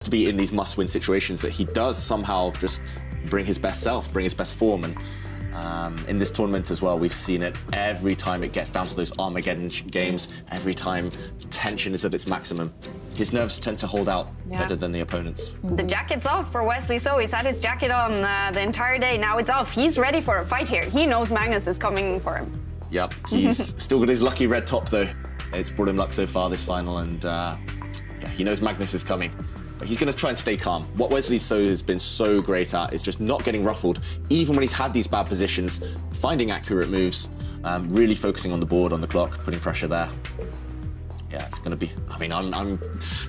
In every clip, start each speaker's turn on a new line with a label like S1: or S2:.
S1: to be in these must-win situations that he does somehow just bring his best self, bring his best form. And in this tournament as well, we've seen it every time it gets down to those Armageddon games, every time tension is at its maximum. His nerves tend to hold out better than the opponents.
S2: The jacket's off for Wesley, so he's had his jacket on the entire day. Now it's off. He's ready for a fight here. He knows Magnus is coming for him.
S1: Yep, he's still got his lucky red top though. It's brought him luck so far this final, and yeah, he knows Magnus is coming. But he's going to try and stay calm. What Wesley So has been so great at is just not getting ruffled, even when he's had these bad positions, finding accurate moves, really focusing on the board, on the clock, putting pressure there. Yeah, it's going to be... I mean, I'm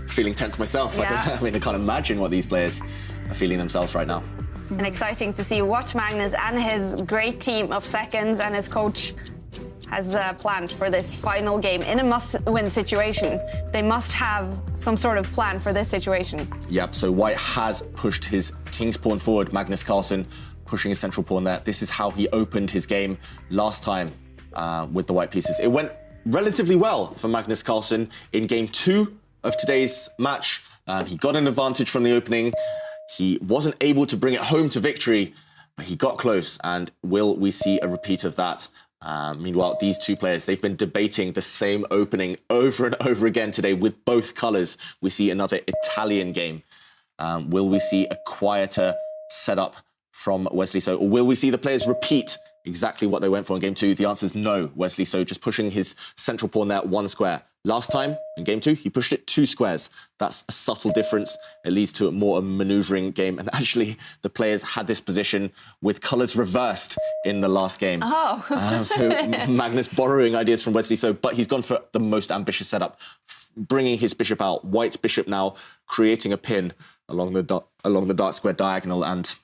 S1: feeling tense myself.
S2: Yeah.
S1: I can't imagine what these players are feeling themselves right now.
S2: And exciting to see what Magnus and his great team of seconds and his coach has planned for this final game in a must-win situation. They must have some sort of plan for this situation.
S1: Yep, so White has pushed his king's pawn forward, Magnus Carlsen pushing his central pawn there. This is how he opened his game last time with the white pieces. It went relatively well for Magnus Carlsen in game 2 of today's match. He got an advantage from the opening. He wasn't able to bring it home to victory, but he got close. And will we see a repeat of that? Meanwhile, these two players, they've been debating the same opening over and over again today with both colours. We see another Italian game. Will we see a quieter setup from Wesley So, or will we see the players repeat exactly what they went for in game 2? The answer is no. Wesley So just pushing his central pawn there 1 square. Last time, in game 2, he pushed it 2 squares. That's a subtle difference. It leads to a more manoeuvring game. And actually, the players had this position with colours reversed in the last game.
S2: Oh.
S1: So Magnus borrowing ideas from Wesley So, but he's gone for the most ambitious setup, bringing his bishop out. White's bishop now creating a pin along the dark square diagonal. And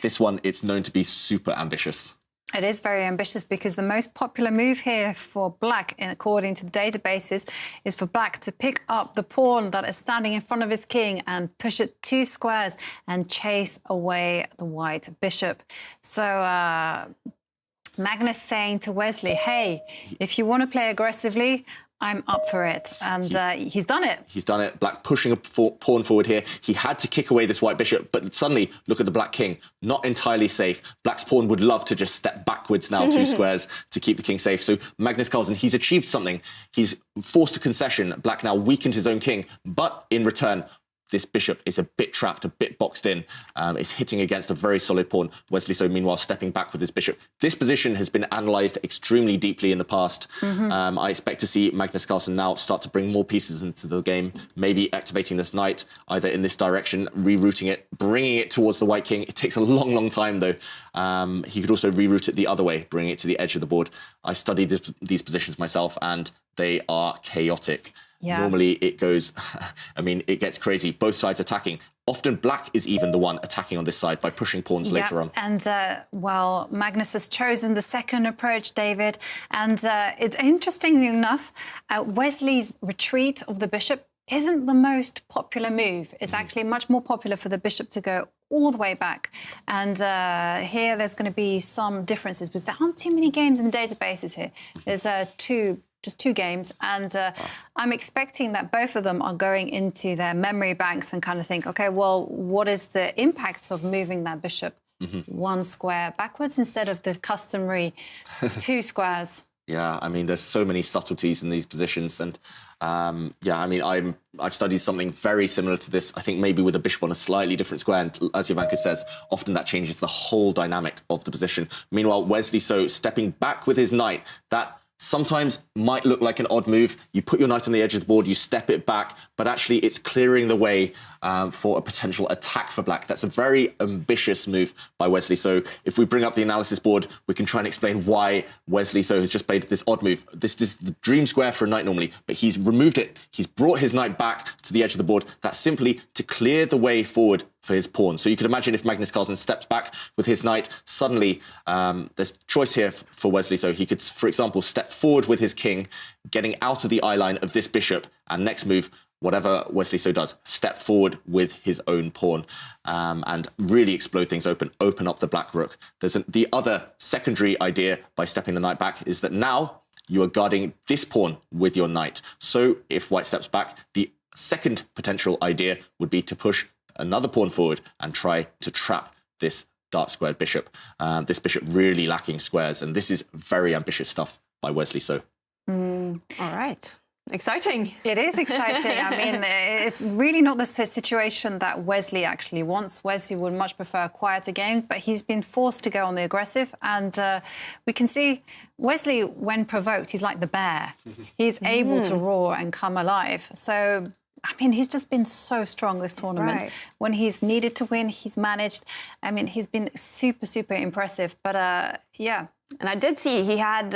S1: this one, it's known to be super ambitious.
S3: It is very ambitious because the most popular move here for black, according to the databases, is for black to pick up the pawn that is standing in front of his king and push it 2 squares and chase away the white bishop. So Magnus saying to Wesley, hey, if you want to play aggressively, I'm up for it. And he's done it. He's
S1: done it. Black pushing a pawn forward here. He had to kick away this white bishop, but suddenly, look at the black king. Not entirely safe. Black's pawn would love to just step backwards now 2 squares to keep the king safe. So Magnus Carlsen, he's achieved something. He's forced a concession. Black now weakened his own king, but in return, this bishop is a bit trapped, a bit boxed in. It's hitting against a very solid pawn. Wesley So, meanwhile, stepping back with his bishop. This position has been analysed extremely deeply in the past. I expect to see Magnus Carlsen now start to bring more pieces into the game, maybe activating this knight, either in this direction, rerouting it, bringing it towards the white king. It takes a long, long time, though. He could also reroute it the other way, bringing it to the edge of the board. I studied these positions myself, and they are chaotic. Yeah. Normally it goes, it gets crazy. Both sides attacking. Often black is even the one attacking on this side by pushing pawns later on.
S3: And, well, Magnus has chosen the second approach, David. And it's interestingly enough, Wesley's retreat of the bishop isn't the most popular move. It's actually much more popular for the bishop to go all the way back. And here there's going to be some differences because there aren't too many games in the databases here. There's just 2 games, and I'm expecting that both of them are going into their memory banks and kind of think, okay, well, what is the impact of moving that bishop 1 square backwards instead of the customary 2 squares?
S1: Yeah, there's so many subtleties in these positions, and I've studied something very similar to this. I think maybe with a bishop on a slightly different square, and as Jovanka says, often that changes the whole dynamic of the position. Meanwhile, Wesley So stepping back with his knight, that sometimes might look like an odd move. You put your knight on the edge of the board, you step it back, but actually it's clearing the way for a potential attack for black. That's a very ambitious move by Wesley So. If we bring up the analysis board, we can try and explain why Wesley So has just played this odd move. This is the dream square for a knight normally, but he's removed it. He's brought his knight back to the edge of the board. That's simply to clear the way forward for his pawn. So you could imagine if Magnus Carlsen steps back with his knight, suddenly there's choice here for Wesley So. He could, for example, step forward with his king, getting out of the eye line of this bishop, and next move, whatever Wesley So does, step forward with his own pawn and really explode things open up the black rook. There's the other secondary idea by stepping the knight back is that now you are guarding this pawn with your knight. So if white steps back, the second potential idea would be to push another pawn forward and try to trap this dark squared bishop. This bishop really lacking squares, and this is very ambitious stuff by Wesley So.
S2: All right. Exciting.
S3: It is exciting. I mean, it's really not the situation that Wesley actually wants. Wesley would much prefer a quieter game, but he's been forced to go on the aggressive. And we can see Wesley, when provoked, he's like the bear. He's able to roar and come alive. So, I mean, he's just been so strong this tournament.
S2: Right.
S3: When he's needed to win, he's managed. I mean, he's been super, super impressive. But, yeah.
S2: And I did see he had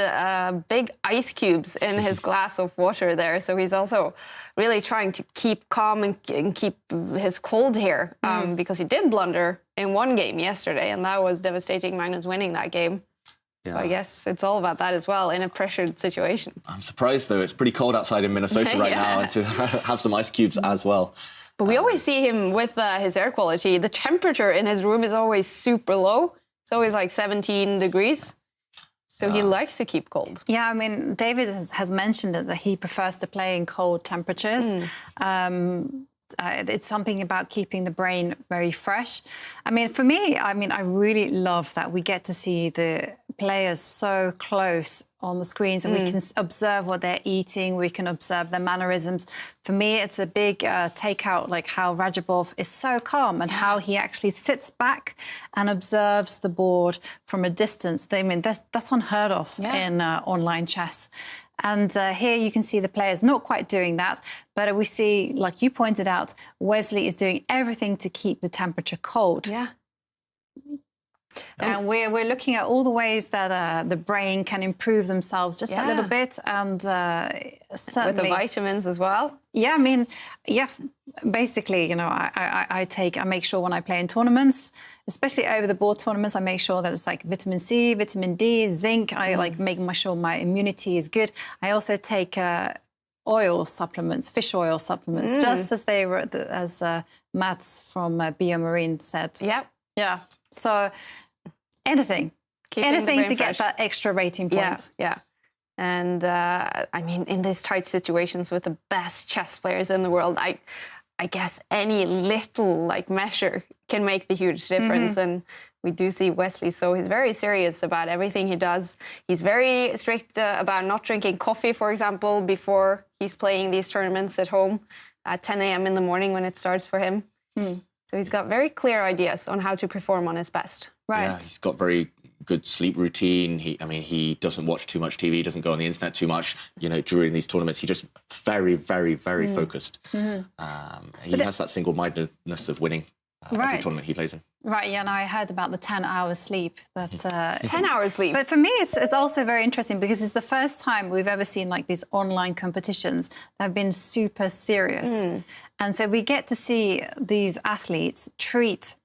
S2: big ice cubes in his glass of water there. So he's also really trying to keep calm and keep his cold here because he did blunder in one game yesterday, and that was devastating. Magnus winning that game. Yeah. So I guess it's all about that as well in a pressured situation.
S1: I'm surprised, though. It's pretty cold outside in Minnesota right now, and to have some ice cubes as well.
S2: But we always see him with his air quality. The temperature in his room is always super low. It's always like 17 degrees. So he likes to keep cold.
S3: Yeah, I mean, David has mentioned it, that he prefers to play in cold temperatures. It's something about keeping the brain very fresh. I mean, for me, I really love that we get to see the players so close on the screens, and we can observe what they're eating, we can observe their mannerisms. For me, it's a big takeout, like how Rajabov is so calm and how he actually sits back and observes the board from a distance. I mean, that's unheard of in online chess. And here you can see the players not quite doing that, but we see, like you pointed out, Wesley is doing everything to keep the temperature cold.
S2: Yeah.
S3: And we're looking at all the ways that the brain can improve themselves just a little bit, and certainly
S2: with the vitamins as well.
S3: Yeah, I mean, basically, you know, I make sure when I play in tournaments, especially over the board tournaments, I make sure that it's like vitamin C, vitamin D, zinc. I like making sure my immunity is good. I also take oil supplements, fish oil supplements, just as they were, as Mats from BioMarine said.
S2: Yep.
S3: Yeah. So anything to get that extra rating points.
S2: Yeah. And I mean, in these tight situations with the best chess players in the world, I guess any little like measure can make the huge difference. And we do see Wesley, so he's very serious about everything he does. He's very strict about not drinking coffee, for example, before he's playing these tournaments at home at 10 a.m. in the morning when it starts for him. So he's got very clear ideas on how to perform on his best.
S3: Right.
S1: Yeah, he's got very good sleep routine. He doesn't watch too much TV, doesn't go on the internet too much, you know, during these tournaments. He just very, very, very focused. He has that single-mindedness of winning every tournament he plays in.
S3: Right, yeah, and I heard about the 10 hours sleep.
S2: 10 hours sleep.
S3: But for me, it's also very interesting because it's the first time we've ever seen like these online competitions that have been super serious. And so we get to see these athletes treat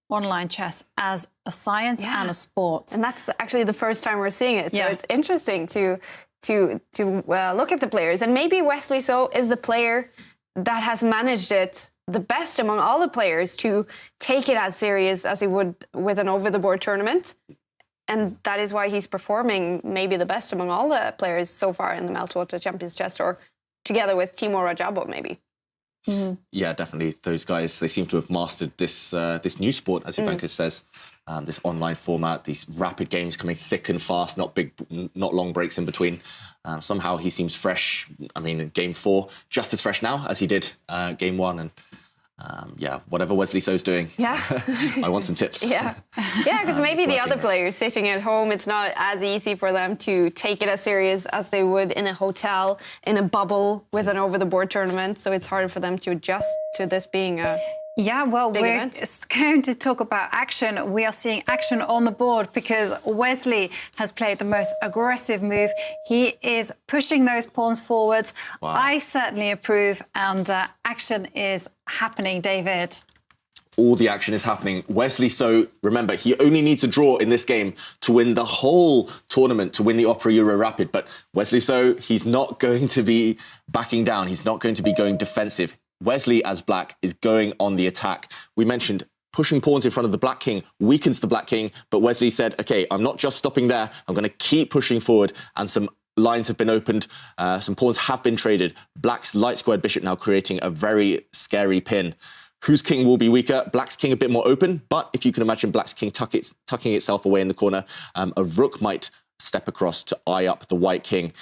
S3: online chess as a science and a sport.
S2: And that's actually the first time we're seeing it. So it's interesting to look at the players. And maybe Wesley So is the player that has managed it the best among all the players to take it as serious as he would with an over-the-board tournament. And that is why he's performing maybe the best among all the players so far in the Meltwater Champions Chess Tour, together with Timur Rajabov, maybe.
S1: Yeah, definitely. Those guys, they seem to have mastered this new sport, as Ivanka says, this online format, these rapid games coming thick and fast, not long breaks in between. Somehow he seems fresh. I mean, in game 4, just as fresh now as he did game 1. And whatever Wesley So's doing, I want some tips.
S2: Because maybe the other players sitting at home, it's not as easy for them to take it as serious as they would in a hotel, in a bubble with an over-the-board tournament. So it's harder for them to adjust to this being a
S3: we're going to talk about action. We are seeing action on the board because Wesley has played the most aggressive move. He is pushing those pawns forwards. Wow. I certainly approve, and action is happening, David.
S1: All the action is happening. Wesley So, remember, he only needs a draw in this game to win the whole tournament, to win the Opera Euro Rapid. But Wesley So, he's not going to be backing down. He's not going to be going defensive. Wesley, as black, is going on the attack. We mentioned pushing pawns in front of the black king weakens the black king, but Wesley said, OK, I'm not just stopping there. I'm going to keep pushing forward, and some lines have been opened. Some pawns have been traded. Black's light squared bishop now creating a very scary pin. Whose king will be weaker? Black's king a bit more open, but if you can imagine Black's king tucking itself away in the corner, a rook might step across to eye up the white king.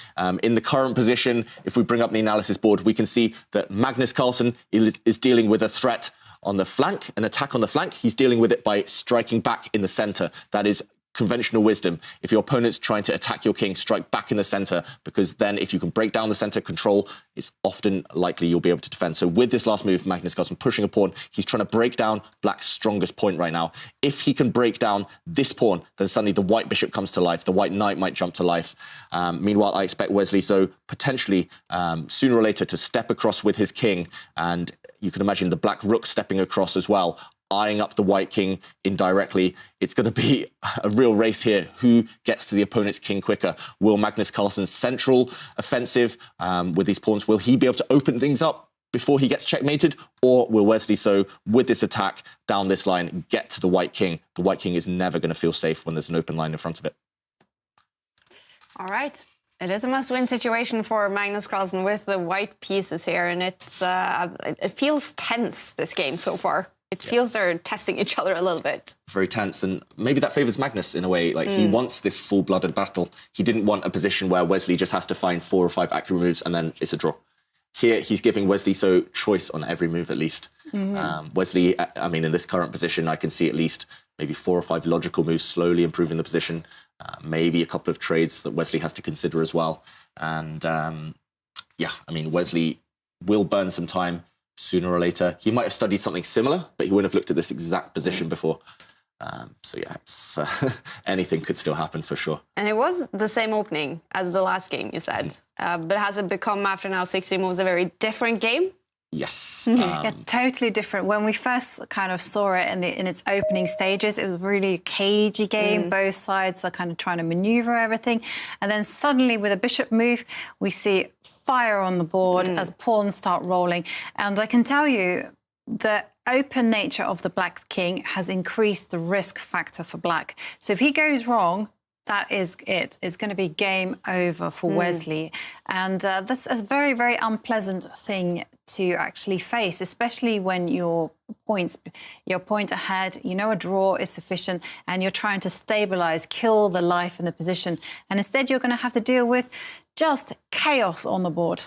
S1: In the current position, if we bring up the analysis board, we can see that Magnus Carlsen is dealing with a threat on the flank, an attack on the flank. He's dealing with it by striking back in the center. That is conventional wisdom. If your opponent's trying to attack your king, strike back in the center, because then if you can break down the center, control is often likely you'll be able to defend. So with this last move, Magnus Carlsen pushing a pawn, he's trying to break down Black's strongest point right now. If he can break down this pawn, then suddenly the white bishop comes to life. The white knight might jump to life. Meanwhile, I expect Wesley so potentially sooner or later to step across with his king, and you can imagine the black rook stepping across as well, eyeing up the white king indirectly. It's going to be a real race here. Who gets to the opponent's king quicker? Will Magnus Carlsen's central offensive with these pawns, will he be able to open things up before he gets checkmated? Or will Wesley so, with this attack down this line, get to the white king? The white king is never going to feel safe when there's an open line in front of it.
S2: All right. It is a must-win situation for Magnus Carlsen with the white pieces here, and it feels tense, this game so far. It feels they're testing each other a little bit. Very
S1: tense, and maybe that favours Magnus in a way. Like, he wants this full-blooded battle. He didn't want a position where Wesley just has to find 4 or 5 accurate moves and then it's a draw. Here, he's giving Wesley so choice on every move, at least. Wesley, I mean, in this current position, I can see at least maybe 4 or 5 logical moves slowly improving the position. Maybe a couple of trades that Wesley has to consider as well. And, yeah, I mean, Wesley will burn some time sooner or later. He might have studied something similar, but he wouldn't have looked at this exact position before. So yeah, it's, anything could still happen for sure.
S2: And it was the same opening as the last game, you said. But has it become, after now 60 moves, a very different game?
S1: Yes.
S3: Yeah, totally different. When we first kind of saw it in its opening stages, it was really a cagey game. Both sides are kind of trying to maneuver everything. And then suddenly with a bishop move, we see fire on the board as pawns start rolling. And I can tell you the open nature of the black king has increased the risk factor for black. So if he goes wrong, that is it. It's going to be game over for Wesley. And that's a very, very unpleasant thing to actually face, especially when your point ahead, you know a draw is sufficient and you're trying to stabilise, kill the life in the position. And instead you're going to have to deal with just chaos on the board.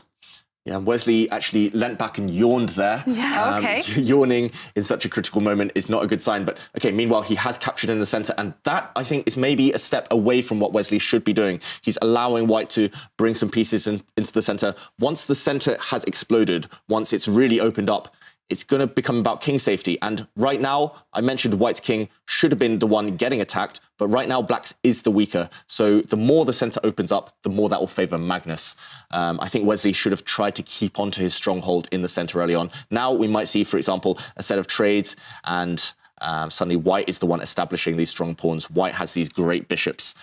S1: Yeah, Wesley actually leant back and yawned there.
S3: Yeah, okay.
S1: Yawning in such a critical moment is not a good sign. But, OK, meanwhile, he has captured in the centre. And that, I think, is maybe a step away from what Wesley should be doing. He's allowing white to bring some pieces into the centre. Once the centre has exploded, once it's really opened up, it's going to become about king safety. And right now, I mentioned white's king should have been the one getting attacked, but right now black's is the weaker. So the more the centre opens up, the more that will favour Magnus. I think Wesley should have tried to keep on to his stronghold in the centre early on. Now we might see, for example, a set of trades and suddenly white is the one establishing these strong pawns. White has these great bishops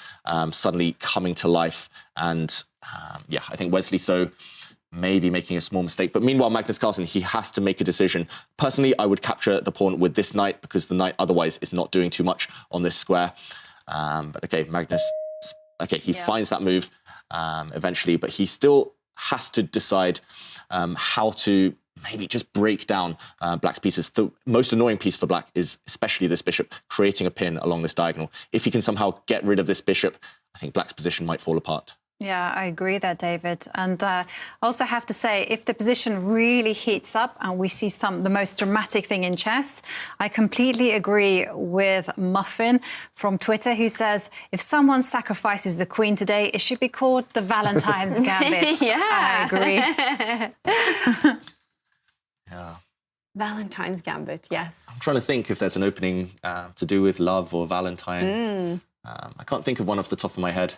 S1: suddenly coming to life. And yeah, I think Wesley so maybe making a small mistake. But meanwhile, Magnus Carlsen, he has to make a decision. Personally, I would capture the pawn with this knight because the knight otherwise is not doing too much on this square. But OK, Magnus, OK, he finds that move eventually, but he still has to decide how to maybe just break down black's pieces. The most annoying piece for black is especially this bishop, creating a pin along this diagonal. If he can somehow get rid of this bishop, I think black's position might fall apart.
S3: Yeah, I agree there, David. And I also have to say, if the position really heats up and we see the most dramatic thing in chess, I completely agree with Muffin from Twitter, who says, if someone sacrifices the queen today, it should be called the Valentine's Gambit.
S2: Yeah.
S3: I agree.
S1: Yeah.
S2: Valentine's Gambit, yes.
S1: I'm trying to think if there's an opening to do with love or Valentine. I can't think of one off the top of my head.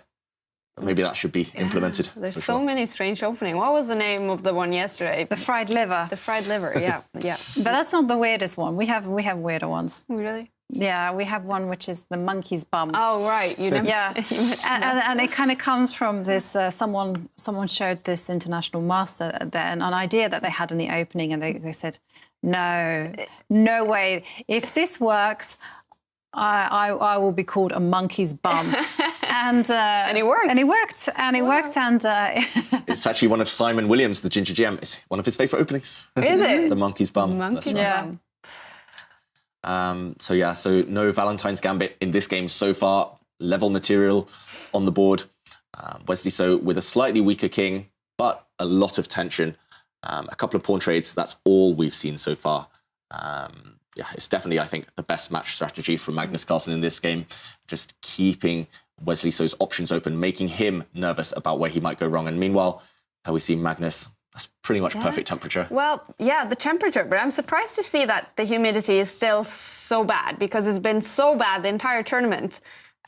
S1: Maybe that should be implemented.
S2: There's so many strange openings. What was the name of the one yesterday?
S3: The fried liver.
S2: The fried liver, yeah, yeah.
S3: But that's not the weirdest one. We have weirder ones.
S2: Really?
S3: Yeah, we have one which is the monkey's bum.
S2: Oh, right. You know.
S3: Yeah, and it kind of comes from this. Someone showed this international master an idea that they had in the opening, and they said, no way. If this works, I will be called a monkey's bum. And
S2: it worked.
S3: And it worked. And it worked. And
S1: it's actually one of Simon Williams, the Ginger GM. It's one of his favourite openings.
S2: Is it?
S1: The monkey's bum.
S2: Monkey's
S1: bum. So no Valentine's Gambit in this game so far. Level material on the board. Wesley So with a slightly weaker king, but a lot of tension. A couple of pawn trades. That's all we've seen so far. It's definitely, I think, the best match strategy from Magnus Carlsen in this game. Just keeping Wesley So's options open, making him nervous about where he might go wrong. And meanwhile, how we see Magnus, that's pretty much perfect temperature.
S2: Well, yeah, the temperature. But I'm surprised to see that the humidity is still so bad, because it's been so bad the entire tournament.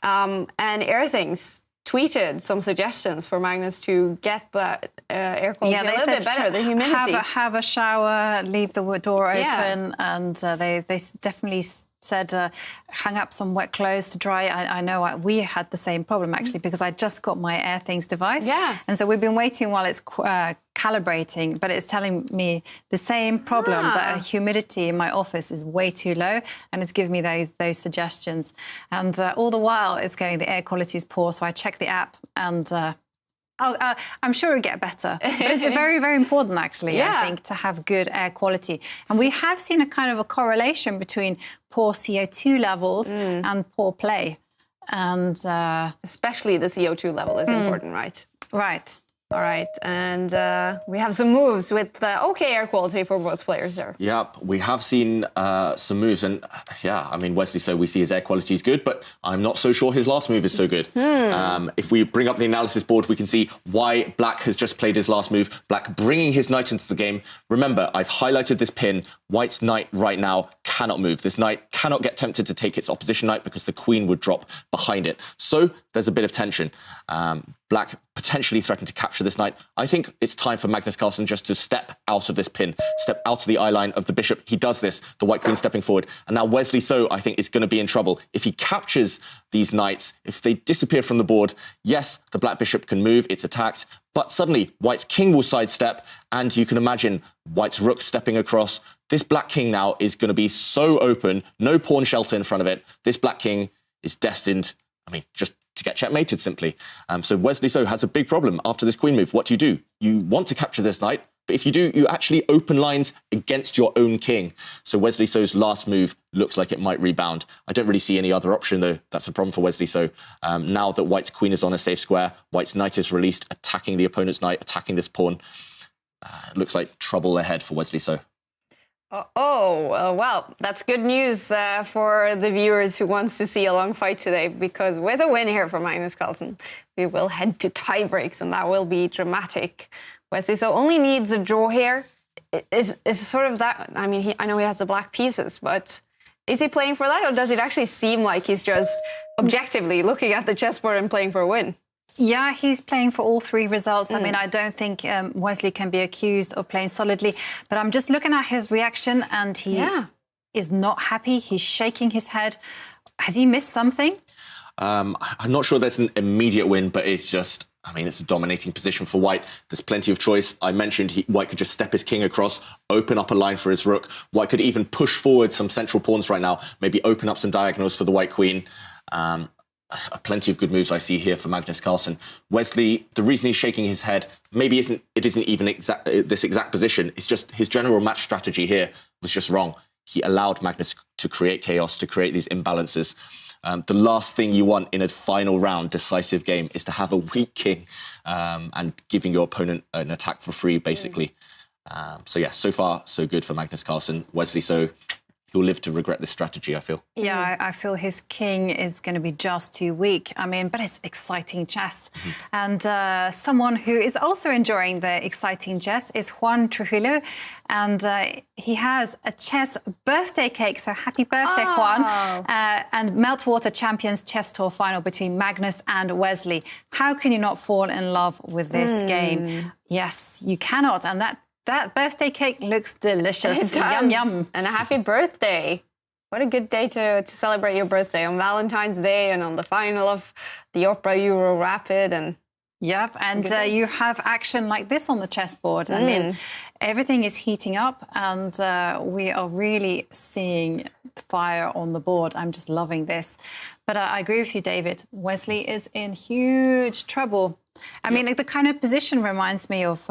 S2: And Airthings tweeted some suggestions for Magnus to get the air quality a little bit better, the humidity.
S3: Have a shower, leave the door open, and they definitely said hang up some wet clothes to dry. I know we had the same problem, actually, because I just got my Airthings device.
S2: Yeah.
S3: And so we've been waiting while it's calibrating, but it's telling me the same problem, that humidity in my office is way too low, and it's giving me those suggestions. And all the while it's going, the air quality is poor, so I check the app and... I'm sure it'll get better. But it's very, very important, actually, I think, to have good air quality. And we have seen a kind of a correlation between poor CO2 levels and poor play. And
S2: especially the CO2 level is important, right?
S3: Right.
S2: All right, and we have some moves with OK air quality for both players there.
S1: Yep, we have seen some moves, and Wesley So we see his air quality is good, but I'm not so sure his last move is so good. If we bring up the analysis board, we can see why Black has just played his last move. Black bringing his knight into the game. Remember, I've highlighted this pin. White's knight right now cannot move. This knight cannot get tempted to take its opposition knight because the queen would drop behind it. So there's a bit of tension. Black potentially threatened to capture this knight. I think it's time for Magnus Carlsen just to step out of this pin, step out of the eye line of the bishop. He does this, the white queen stepping forward. And now Wesley So, I think, is going to be in trouble. If he captures these knights, if they disappear from the board, yes, the black bishop can move, it's attacked, but suddenly white's king will sidestep, and you can imagine white's rook stepping across. This black king now is going to be so open, no pawn shelter in front of it. This black king is destined, just to get checkmated, simply. So Wesley So has a big problem after this queen move. What do? You want to capture this knight, but if you do, you actually open lines against your own king. So Wesley So's last move looks like it might rebound. I don't really see any other option, though. That's a problem for Wesley So. Now that white's queen is on a safe square, white's knight is released, attacking the opponent's knight, attacking this pawn. It looks like trouble ahead for Wesley So.
S2: Well, that's good news for the viewers who wants to see a long fight today, because with a win here for Magnus Carlsen, we will head to tie breaks, and that will be dramatic. Wesley So only needs a draw here. Is sort of that. I know he has the black pieces, but is he playing for that, or does it actually seem like he's just objectively looking at the chessboard and playing for a win?
S3: Yeah, he's playing for all three results. I don't think Wesley can be accused of playing solidly, but I'm just looking at his reaction, and he is not happy. He's shaking his head. Has he missed something?
S1: I'm not sure there's an immediate win, but it's just, it's a dominating position for white. There's plenty of choice. I mentioned white could just step his king across, open up a line for his rook. White could even push forward some central pawns right now, maybe open up some diagonals for the white queen. Plenty of good moves I see here for Magnus Carlsen. Wesley, the reason he's shaking his head, maybe it isn't even this exact position. It's just his general match strategy here was just wrong. He allowed Magnus to create chaos, to create these imbalances. The last thing you want in a final round decisive game is to have a weak king and giving your opponent an attack for free, basically. So far, so good for Magnus Carlsen. Wesley So, he'll live to regret this strategy, I feel.
S3: Yeah, I feel his king is going to be just too weak. But it's exciting chess. And someone who is also enjoying the exciting chess is Juan Trujillo. And he has a chess birthday cake. So happy birthday, Juan. And Meltwater Champions Chess Tour final between Magnus and Wesley. How can you not fall in love with this game? Yes, you cannot. And that birthday cake looks delicious.
S2: It does.
S3: Yum, yum.
S2: And a happy birthday. What a good day to celebrate your birthday, on Valentine's Day and on the final of the Opera Euro Rapid. And
S3: yep, and you have action like this on the chessboard. Everything is heating up, and we are really seeing fire on the board. I'm just loving this. But I agree with you, David. Wesley is in huge trouble. I mean, the kind of position reminds me of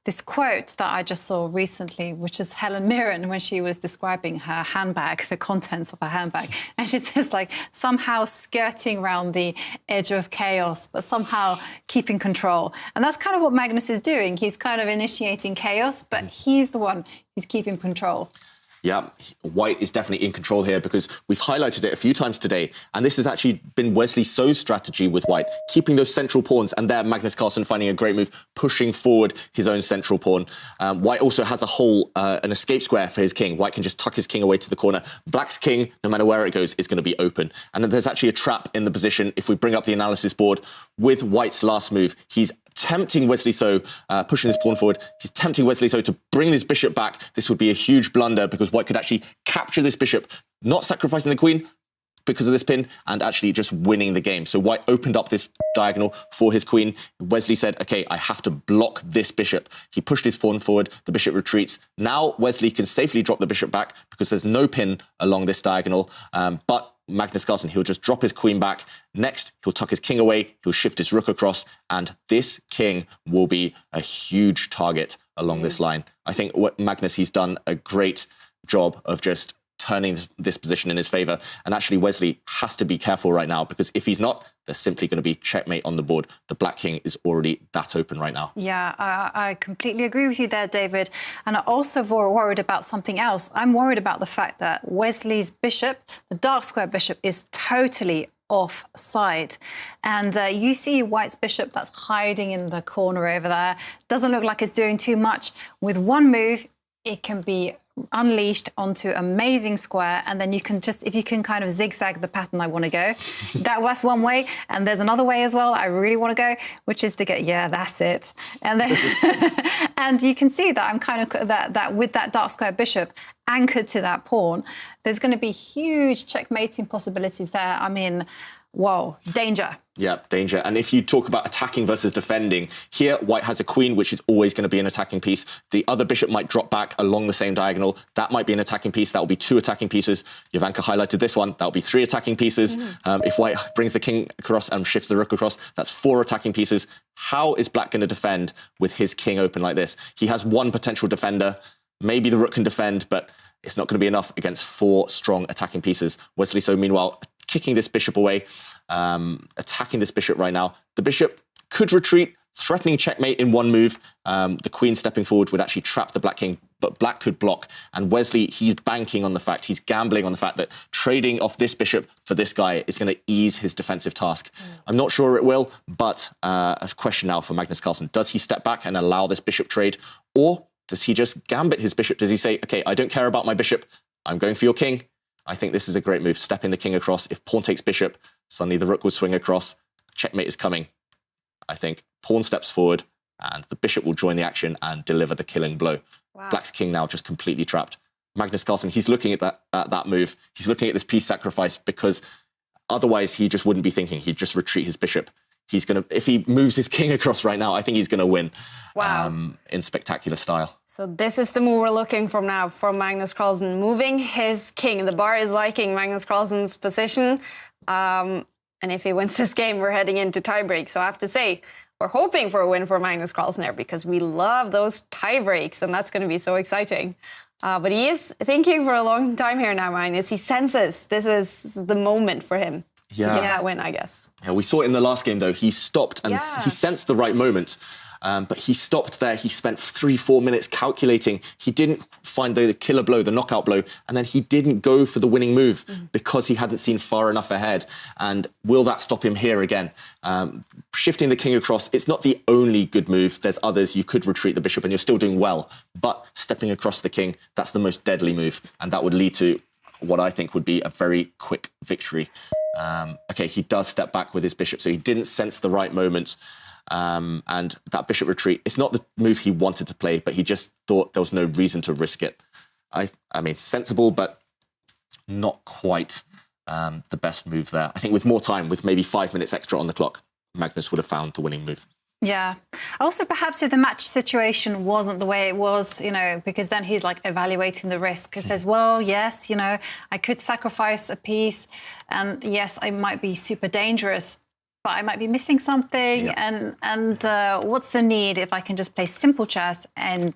S3: this quote that I just saw recently, which is Helen Mirren when she was describing her handbag, the contents of her handbag. And she says, like, somehow skirting around the edge of chaos, but somehow keeping control. And that's kind of what Magnus is doing. He's kind of initiating chaos, but he's the one who's keeping control.
S1: Yeah, White is definitely in control here because we've highlighted it a few times today. And this has actually been Wesley So's strategy with White, keeping those central pawns. And there, Magnus Carlsen finding a great move, pushing forward his own central pawn. White also has a hole, an escape square for his king. White can just tuck his king away to the corner. Black's king, no matter where it goes, is going to be open. And then there's actually a trap in the position. If we bring up the analysis board with White's last move, he's tempting Wesley So, pushing his pawn forward. He's tempting Wesley So to bring this bishop back. This would be a huge blunder because White could actually capture this bishop, not sacrificing the queen because of this pin, and actually just winning the game. So White opened up this diagonal for his queen. Wesley said, OK, I have to block this bishop. He pushed his pawn forward. The bishop retreats. Now Wesley can safely drop the bishop back because there's no pin along this diagonal. But Magnus Carlsen, he'll just drop his queen back. Next, he'll tuck his king away. He'll shift his rook across. And this king will be a huge target along this line. I think what Magnus, he's done a great job of just turning this position in his favour. And actually, Wesley has to be careful right now because if he's not, there's simply going to be checkmate on the board. The black king is already that open right now.
S3: Yeah, I completely agree with you there, David. And I'm also worried about something else. I'm worried about the fact that Wesley's bishop, the dark square bishop, is totally offside. And you see White's bishop that's hiding in the corner over there. Doesn't look like it's doing too much. With one move, it can be unleashed onto amazing square, and then you can just, if you can kind of zigzag the pattern I want to go, that's one way. And there's another way as well I really want to go, which is to get, yeah, that's it. And then and you can see that I'm kind of that with that dark square bishop anchored to that pawn, there's going to be huge checkmating possibilities there. I mean, whoa, danger.
S1: Yeah, danger. And if you talk about attacking versus defending, here White has a queen, which is always going to be an attacking piece. The other bishop might drop back along the same diagonal. That might be an attacking piece. That will be 2 attacking pieces. Jovanka highlighted this one. That will be 3 attacking pieces. If White brings the king across and shifts the rook across, that's 4 attacking pieces. How is Black going to defend with his king open like this? He has 1 potential defender. Maybe the rook can defend, but it's not going to be enough against 4 strong attacking pieces. Wesley So, meanwhile, kicking this bishop away, attacking this bishop right now. The bishop could retreat, threatening checkmate in one move. The queen stepping forward would actually trap the black king, but Black could block. And Wesley, he's banking on the fact, he's gambling on the fact that trading off this bishop for this guy is going to ease his defensive task. I'm not sure it will, but a question now for Magnus Carlsen. Does he step back and allow this bishop trade? Or does he just gambit his bishop? Does he say, OK, I don't care about my bishop. I'm going for your king. I think this is a great move. Stepping the king across. If pawn takes bishop, suddenly the rook will swing across. Checkmate is coming. I think pawn steps forward and the bishop will join the action and deliver the killing blow. Wow. Black's king now just completely trapped. Magnus Carlsen, he's looking at that move. He's looking at this piece sacrifice because otherwise he just wouldn't be thinking. He'd just retreat his bishop. He's going to, if he moves his king across right now, I think he's going to win.
S2: Wow.
S1: In spectacular style.
S2: So this is the move we're looking for now from Magnus Carlsen, moving his king. The bar is liking Magnus Carlsen's position. And if he wins this game, we're heading into tiebreak. So I have to say, we're hoping for a win for Magnus Carlsen there because we love those tiebreaks, and that's going to be so exciting. But he is thinking for a long time here now, Magnus. He senses this is the moment for him to get that win, I guess.
S1: Yeah, we saw it in the last game, though. He stopped and he sensed the right moment. But he stopped there. He spent 3-4 minutes calculating. He didn't find the killer blow, the knockout blow. And then he didn't go for the winning move because he hadn't seen far enough ahead. And will that stop him here again? Shifting the king across, it's not the only good move. There's others. You could retreat the bishop and you're still doing well. But stepping across the king, that's the most deadly move. And that would lead to what I think would be a very quick victory. OK, he does step back with his bishop. So he didn't sense the right moment. And that bishop retreat, it's not the move he wanted to play, but he just thought there was no reason to risk it. I mean, sensible, but not quite the best move there. I think with more time, with maybe 5 minutes extra on the clock, Magnus would have found the winning move.
S3: Yeah. Also, perhaps if the match situation wasn't the way it was, because then he's like evaluating the risk. He says, well, yes, I could sacrifice a piece and yes, I might be super dangerous, but I might be missing something.
S1: Yeah.
S3: And what's the need if I can just play simple chess and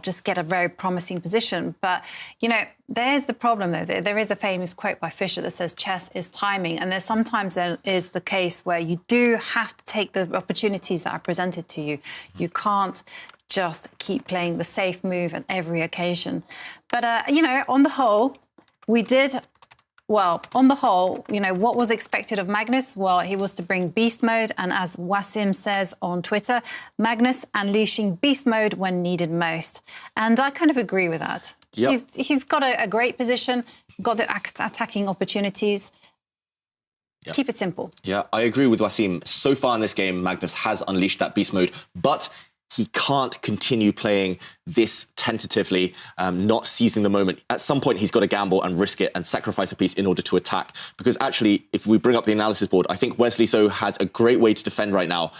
S3: just get a very promising position. But, there's the problem, though. There is a famous quote by Fischer that says chess is timing. And there is the case where you do have to take the opportunities that are presented to you. You can't just keep playing the safe move at every occasion. But, on the whole, what was expected of Magnus? Well, he was to bring beast mode. And as Wasim says on Twitter, Magnus unleashing beast mode when needed most. And I kind of agree with that.
S1: Yep.
S3: He's got a great position, got the attacking opportunities. Yep. Keep it simple.
S1: Yeah, I agree with Wasim. So far in this game, Magnus has unleashed that beast mode, but he can't continue playing this tentatively, not seizing the moment. At some point, he's got to gamble and risk it and sacrifice a piece in order to attack. Because actually, if we bring up the analysis board, I think Wesley So has a great way to defend right now.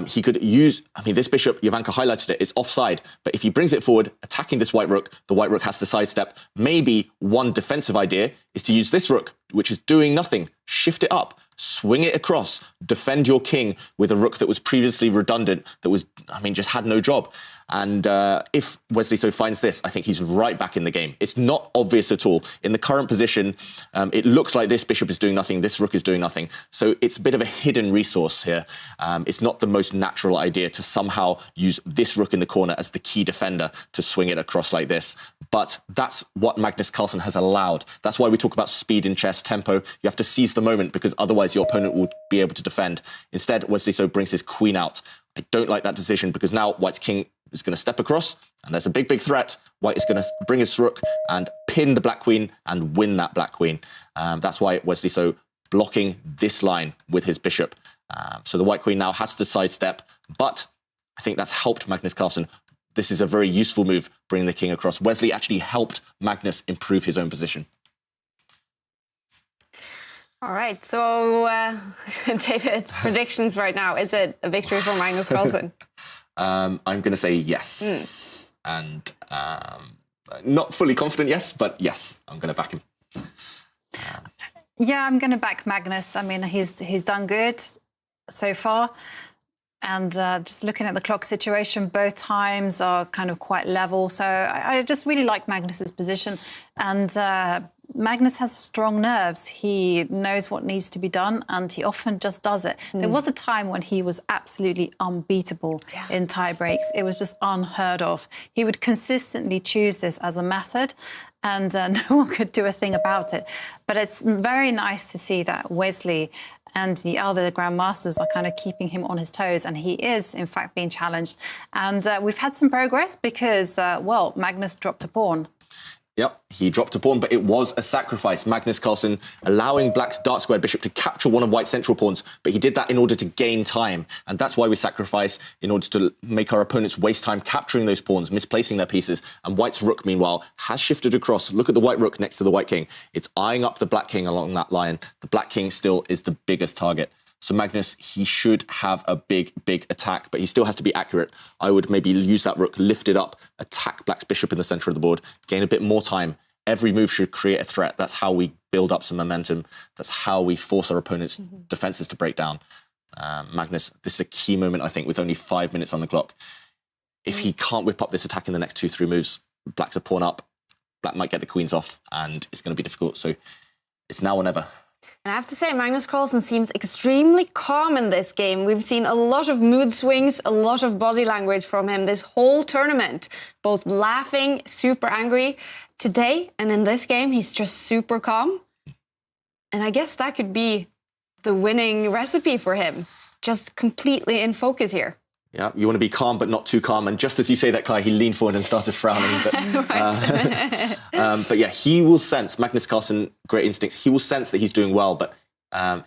S1: He could use, this bishop, Jovanka highlighted it, it's offside. But if he brings it forward, attacking this white rook, the white rook has to sidestep. Maybe one defensive idea is to use this rook, which is doing nothing. Shift it up. Swing it across, defend your king with a rook that was previously redundant, that was, just had no job. And if Wesley So finds this, I think he's right back in the game. It's not obvious at all. In the current position, it looks like this bishop is doing nothing, this rook is doing nothing. So it's a bit of a hidden resource here. It's not the most natural idea to somehow use this rook in the corner as the key defender to swing it across like this. But that's what Magnus Carlsen has allowed. That's why we talk about speed in chess, tempo. You have to seize the moment because otherwise your opponent will be able to defend. Instead, Wesley So brings his queen out. I don't like that decision because now White's king is going to step across and there's a big, big threat. White is going to bring his rook and pin the black queen and win that black queen. That's why Wesley So blocking this line with his bishop. So the white queen now has to sidestep, but I think that's helped Magnus Carlsen. This is a very useful move, bringing the king across. Wesley actually helped Magnus improve his own position.
S2: All right, so David, predictions right now. Is it a victory for Magnus Carlsen?
S1: I'm going to say yes. And not fully confident yes, but yes, I'm going to back him.
S3: Yeah, I'm going to back Magnus. He's done good so far. And just looking at the clock situation, both times are kind of quite level. So I just really like Magnus's position. And Magnus has strong nerves. He knows what needs to be done, and he often just does it. There was a time when he was absolutely unbeatable in tie breaks. It was just unheard of. He would consistently choose this as a method, and no one could do a thing about it. But it's very nice to see that Wesley and the other grandmasters are kind of keeping him on his toes, and he is, in fact, being challenged. And we've had some progress because, Magnus dropped a pawn.
S1: Yep, he dropped a pawn, but it was a sacrifice. Magnus Carlsen allowing Black's dark squared bishop to capture one of White's central pawns, but he did that in order to gain time. And that's why we sacrifice, in order to make our opponents waste time capturing those pawns, misplacing their pieces. And White's rook, meanwhile, has shifted across. Look at the white rook next to the white king. It's eyeing up the black king along that line. The black king still is the biggest target. So Magnus, he should have a big, big attack, but he still has to be accurate. I would maybe use that rook, lift it up, attack Black's bishop in the centre of the board, gain a bit more time. Every move should create a threat. That's how we build up some momentum. That's how we force our opponent's defences to break down. Magnus, this is a key moment, I think, with only 5 minutes on the clock. If he can't whip up this attack in the next 2-3 moves, Black's a pawn up, Black might get the queens off, and it's going to be difficult. So it's now or never.
S2: And I have to say, Magnus Carlsen seems extremely calm in this game. We've seen a lot of mood swings, a lot of body language from him this whole tournament, both laughing, super angry. Today and in this game, he's just super calm. And I guess that could be the winning recipe for him. Just completely in focus here.
S1: Yeah, you want to be calm, but not too calm. And just as you say that, Kai, he leaned forward and started frowning. But yeah, he will sense, Magnus Carlsen, great instincts, he will sense that he's doing well, but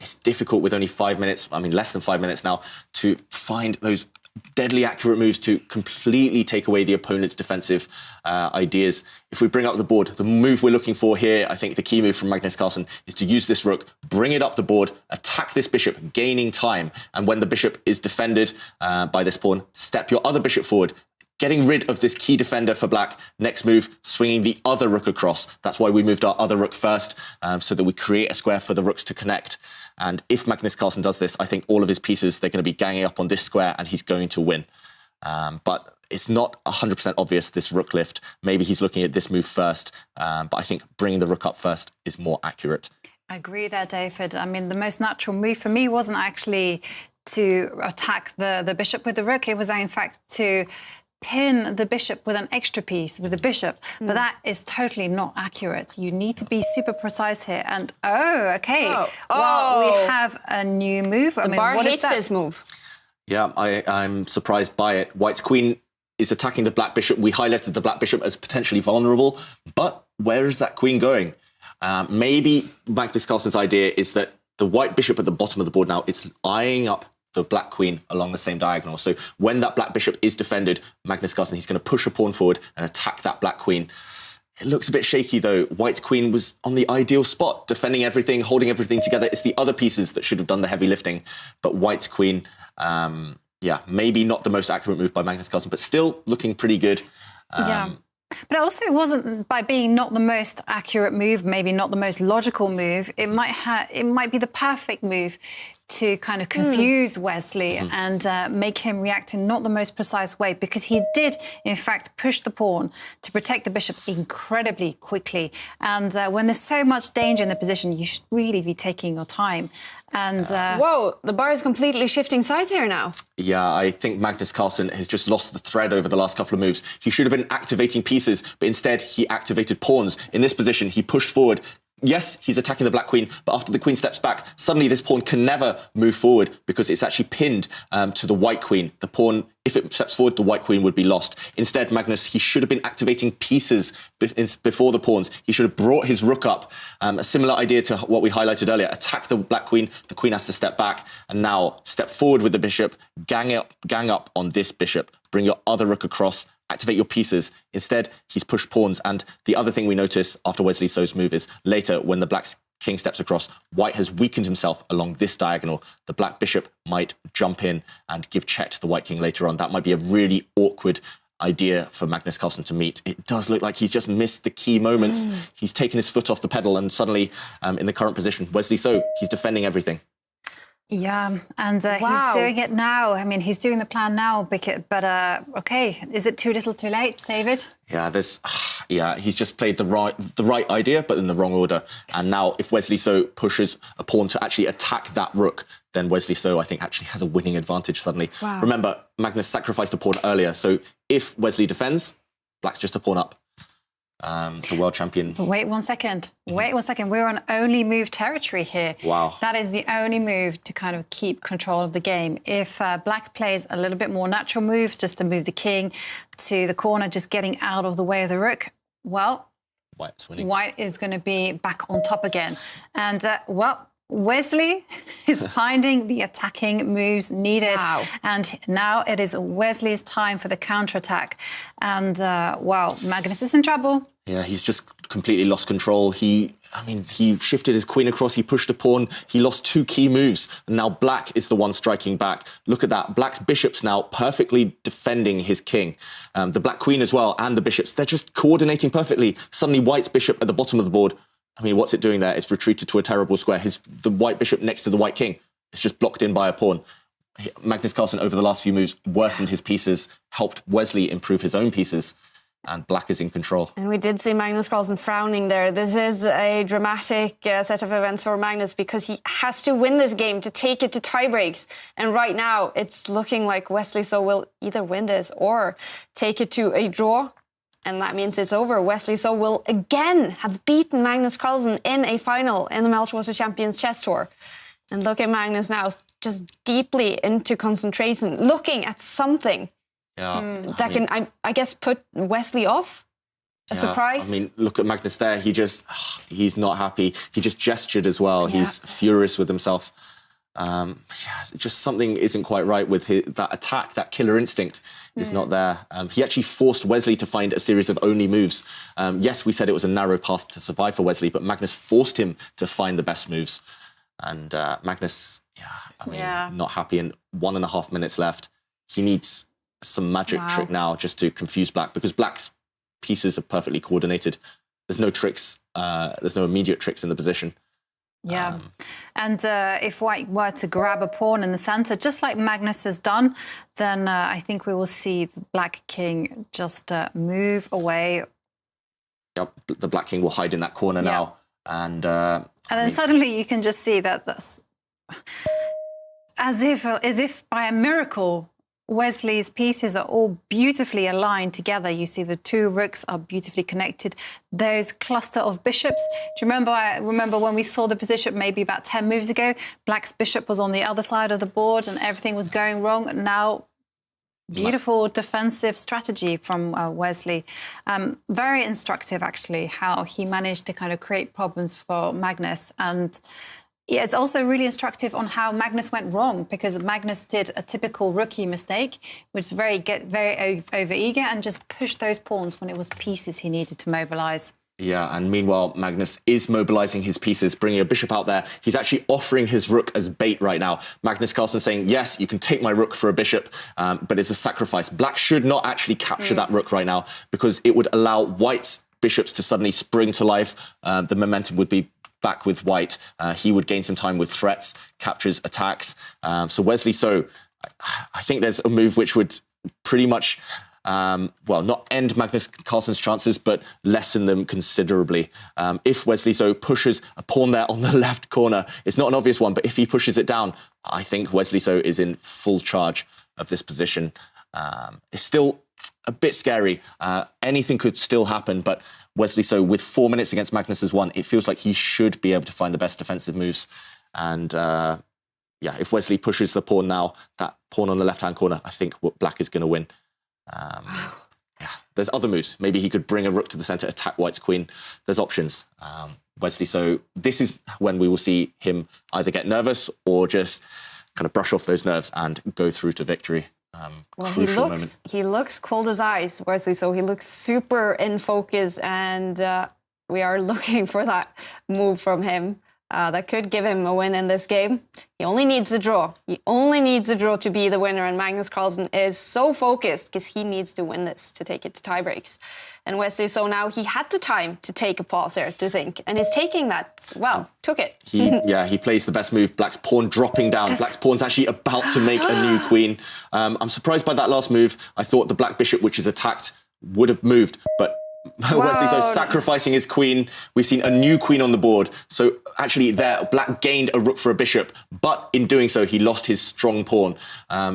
S1: it's difficult with only 5 minutes, less than 5 minutes now, to find those deadly accurate moves to completely take away the opponent's defensive ideas. If we bring up the board, the move we're looking for here, I think the key move from Magnus Carlsen is to use this rook, bring it up the board, attack this bishop, gaining time. And when the bishop is defended by this pawn, step your other bishop forward, getting rid of this key defender for black. Next move, swinging the other rook across. That's why we moved our other rook first, so that we create a square for the rooks to connect. And if Magnus Carlsen does this, I think all of his pieces, they're going to be ganging up on this square and he's going to win. But it's not 100% obvious, this rook lift. Maybe he's looking at this move first, but I think bringing the rook up first is more accurate.
S3: I agree there, David. I mean, the most natural move for me wasn't actually to attack the bishop with the rook. It was, in fact, to pin the bishop with an extra piece with the bishop, but that is totally not accurate. You need to be super precise here. And well, we have a new move.
S2: The bar hates this move.
S1: Yeah, I'm surprised by it. White's queen is attacking the black bishop. We highlighted the black bishop as potentially vulnerable, but where is that queen going? Maybe Magnus Carlsen's idea is that the white bishop at the bottom of the board now is eyeing up the black queen along the same diagonal. So when that black bishop is defended, Magnus Carlsen, he's going to push a pawn forward and attack that black queen. It looks a bit shaky, though. White's queen was on the ideal spot, defending everything, holding everything together. It's the other pieces that should have done the heavy lifting. But White's queen, maybe not the most accurate move by Magnus Carlsen, but still looking pretty good.
S3: But also it wasn't by being not the most accurate move, maybe not the most logical move. It might be the perfect move to kind of confuse Wesley and make him react in not the most precise way, because he did, in fact, push the pawn to protect the bishop incredibly quickly. And when there's so much danger in the position, you should really be taking your time. And
S2: whoa, the bar is completely shifting sides here now.
S1: Yeah, I think Magnus Carlsen has just lost the thread over the last couple of moves. He should have been activating pieces, but instead he activated pawns. In this position, he pushed forward. Yes, he's attacking the black queen, but after the queen steps back, suddenly this pawn can never move forward because it's actually pinned to the white queen. The pawn, if it steps forward, the white queen would be lost. Instead, Magnus, he should have been activating pieces before the pawns. He should have brought his rook up. A similar idea to what we highlighted earlier. Attack the black queen, the queen has to step back, and now step forward with the bishop, gang up on this bishop, bring your other rook across, activate your pieces. Instead, he's pushed pawns. And the other thing we notice after Wesley So's move is later, when the black king steps across, white has weakened himself along this diagonal. The black bishop might jump in and give check to the white king later on. That might be a really awkward idea for Magnus Carlsen to meet. It does look like he's just missed the key moments. He's taken his foot off the pedal, and suddenly, in the current position, Wesley So, he's defending everything.
S3: Yeah, and he's doing it now. I mean, he's doing the plan now, but okay, is it too little too late, David?
S1: Yeah, he's just played the right idea, but in the wrong order. And now if Wesley So pushes a pawn to actually attack that rook, then Wesley So, I think, actually has a winning advantage suddenly.
S2: Wow.
S1: Remember, Magnus sacrificed a pawn earlier, so if Wesley defends, black's just a pawn up. The world champion.
S3: But wait 1 second. Wait 1 second. We're on only move territory here.
S1: Wow.
S3: That is the only move to kind of keep control of the game. If black plays a little bit more natural move, just to move the king to the corner, just getting out of the way of the rook, well,
S1: White's winning.
S3: White is going to be back on top again. And, Wesley is finding the attacking moves needed.
S2: Wow.
S3: And now it is Wesley's time for the counterattack. And, Magnus is in trouble.
S1: Yeah, he's just completely lost control. He shifted his queen across, he pushed a pawn, he lost two key moves, and now black is the one striking back. Look at that. Black's bishop's now perfectly defending his king. The black queen as well, and the bishops, they're just coordinating perfectly. Suddenly, white's bishop at the bottom of the board, I mean, what's it doing there? It's retreated to a terrible square. The white bishop next to the white king, it's just blocked in by a pawn. Magnus Carlsen, over the last few moves, worsened his pieces, helped Wesley improve his own pieces, and black is in control.
S2: And we did see Magnus Carlsen frowning there. This is a dramatic set of events for Magnus, because he has to win this game to take it to tiebreaks. And right now, it's looking like Wesley So will either win this or take it to a draw. And that means it's over. Wesley So will again have beaten Magnus Carlsen in a final in the Meltwater Champions Chess Tour. And look at Magnus now, just deeply into concentration, looking at something that can, I guess, put Wesley off. A surprise.
S1: I mean, look at Magnus there. He's not happy. He just gestured as well. Yeah. He's furious with himself. Just something isn't quite right with that attack. That killer instinct is not there. He actually forced Wesley to find a series of only moves. Yes, we said it was a narrow path to survive for Wesley, but Magnus forced him to find the best moves. And Magnus, not happy. And 1.5 minutes left. He needs some magic trick now just to confuse Black, because Black's pieces are perfectly coordinated. There's no tricks. There's no immediate tricks in the position.
S3: Yeah, and if White were to grab a pawn in the centre, just like Magnus has done, then I think we will see the Black King just move away.
S1: Yep, the Black King will hide in that corner now. And
S3: then suddenly you can just see that that's as if by a miracle, Wesley's pieces are all beautifully aligned together. You see the two rooks are beautifully connected. Those cluster of bishops. Do you remember? I remember when we saw the position maybe about 10 moves ago, Black's bishop was on the other side of the board and everything was going wrong. Now, beautiful defensive strategy from Wesley. Very instructive, actually, how he managed to kind of create problems for Magnus. And yeah, it's also really instructive on how Magnus went wrong, because Magnus did a typical rookie mistake, which is very over-eager and just pushed those pawns when it was pieces he needed to mobilise.
S1: Yeah, and meanwhile, Magnus is mobilising his pieces, bringing a bishop out there. He's actually offering his rook as bait right now. Magnus Carlsen saying, yes, you can take my rook for a bishop, but it's a sacrifice. Black should not actually capture that rook right now, because it would allow White's bishops to suddenly spring to life. The momentum would be back with White. He would gain some time with threats, captures, attacks. So Wesley, I think there's a move which would pretty much, not end Magnus Carlsen's chances, but lessen them considerably. If Wesley pushes a pawn there on the left corner, it's not an obvious one, but if he pushes it down, I think Wesley is in full charge of this position. It's still a bit scary. Anything could still happen, but Wesley, with 4 minutes against Magnus's 1, it feels like he should be able to find the best defensive moves. And if Wesley pushes the pawn now, that pawn on the left-hand corner, I think Black is going to win. There's other moves. Maybe he could bring a rook to the centre, attack White's queen. There's options. Wesley, this is when we will see him either get nervous or just kind of brush off those nerves and go through to victory.
S2: He looks cold as ice, Wesley, so he looks super in focus, and we are looking for that move from him that could give him a win in this game. He only needs a draw. He only needs a draw to be the winner, and Magnus Carlsen is so focused because he needs to win this to take it to tie breaks. And Wesley, so now he had the time to take a pause there to think, and he's taking that, took it.
S1: He plays the best move. Black's pawn dropping down. Black's pawn's actually about to make a new queen. I'm surprised by that last move. I thought the Black bishop, which is attacked, would have moved, but Wesley sacrificing his queen. We've seen a new queen on the board. So actually there, Black gained a rook for a bishop, but in doing so, he lost his strong pawn.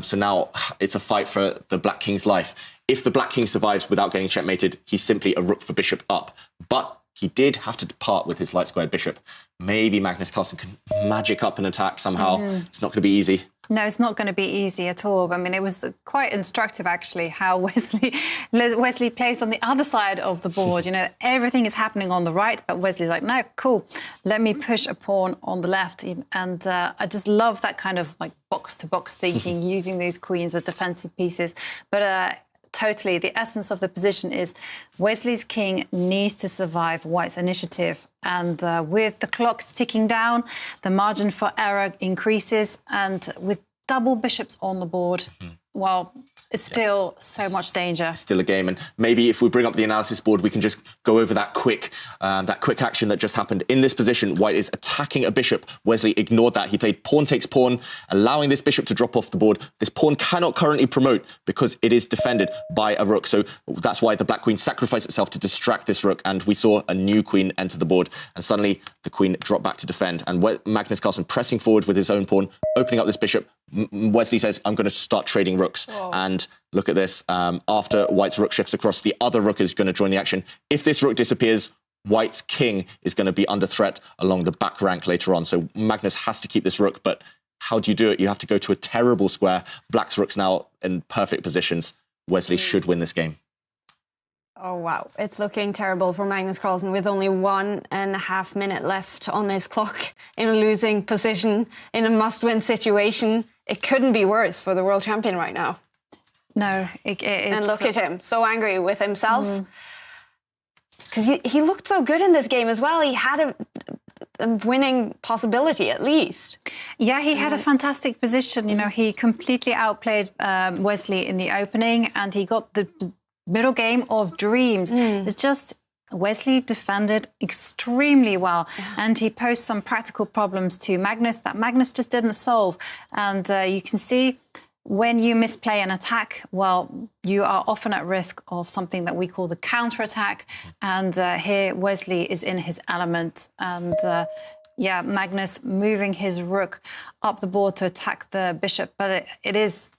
S1: So now it's a fight for the Black King's life. If the Black King survives without getting checkmated, he's simply a rook for bishop up. But he did have to depart with his light squared bishop. Maybe Magnus Carlsen can magic up an attack somehow. It's not going to be easy.
S3: No, it's not going to be easy at all. I mean, it was quite instructive, actually, how Wesley plays on the other side of the board. You know, everything is happening on the right, but Wesley's like, no, cool, let me push a pawn on the left. And I just love that kind of like box-to-box thinking, using these queens as defensive pieces. But totally, the essence of the position is Wesley's king needs to survive White's initiative. And with the clock ticking down, the margin for error increases. And with double bishops on the board, well, it's still so much danger.
S1: Still a game. And maybe if we bring up the analysis board, we can just go over that quick action that just happened. In this position, White is attacking a bishop. Wesley ignored that. He played pawn takes pawn, allowing this bishop to drop off the board. This pawn cannot currently promote because it is defended by a rook. So that's why the Black Queen sacrificed itself to distract this rook. And we saw a new queen enter the board. And suddenly the queen dropped back to defend. And Magnus Carlsen pressing forward with his own pawn, opening up this bishop. Wesley says, I'm going to start trading rooks. Whoa. And look at this. After White's rook shifts across, the other rook is going to join the action. If this rook disappears, White's king is going to be under threat along the back rank later on. So Magnus has to keep this rook. But how do you do it? You have to go to a terrible square. Black's rook's now in perfect positions. Wesley should win this game.
S2: Oh, wow. It's looking terrible for Magnus Carlsen with only 1.5 minutes left on his clock. in a losing position, in a must-win situation. It couldn't be worse for the world champion right now.
S3: No,
S2: and look at him, so angry with himself. Because he looked so good in this game as well. He had a winning possibility, at least.
S3: Yeah, he had a fantastic position. You know, he completely outplayed Wesley in the opening, and he got the middle game of dreams. It's just Wesley defended extremely well, and he posed some practical problems to Magnus that Magnus just didn't solve. And you can see when you misplay an attack, well, you are often at risk of something that we call the counter-attack. And here Wesley is in his element. And yeah, Magnus moving his rook up the board to attack the bishop. But it is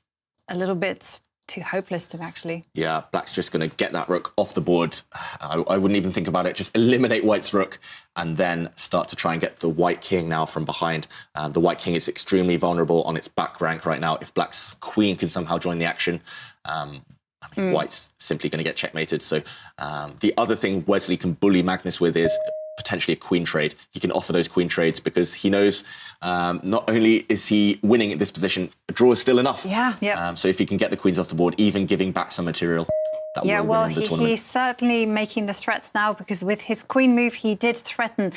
S3: a little bit too hopeless to actually.
S1: Yeah, Black's just going to get that rook off the board. I wouldn't even think about it. Just eliminate White's rook and then start to try and get the White king now from behind. The White king is extremely vulnerable on its back rank right now. If Black's queen can somehow join the action, White's simply going to get checkmated. So the other thing Wesley can bully Magnus with is potentially a queen trade. He can offer those queen trades because he knows not only is he winning at this position, a draw is still enough.
S2: Yeah.
S1: So if he can get the queens off the board, even giving back some material, that will win him the tournament.
S3: He's certainly making the threats now, because with his queen move, he did threaten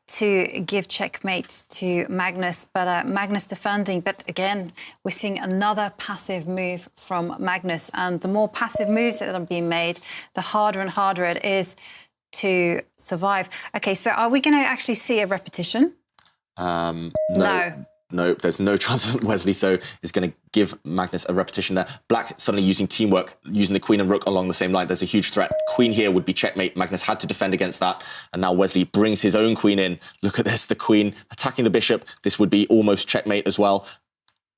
S3: to give checkmate to Magnus, but Magnus defending. But again, we're seeing another passive move from Magnus, and the more passive moves that are being made, the harder and harder it is to survive. Okay, so are we going to actually see a repetition?
S1: No, there's no chance that Wesley So is going to give Magnus a repetition there. Black suddenly using teamwork, using the queen and rook along the same line. There's a huge threat. Queen here would be checkmate. Magnus had to defend against that. And now Wesley brings his own queen in. Look at this, the queen attacking the bishop. This would be almost checkmate as well.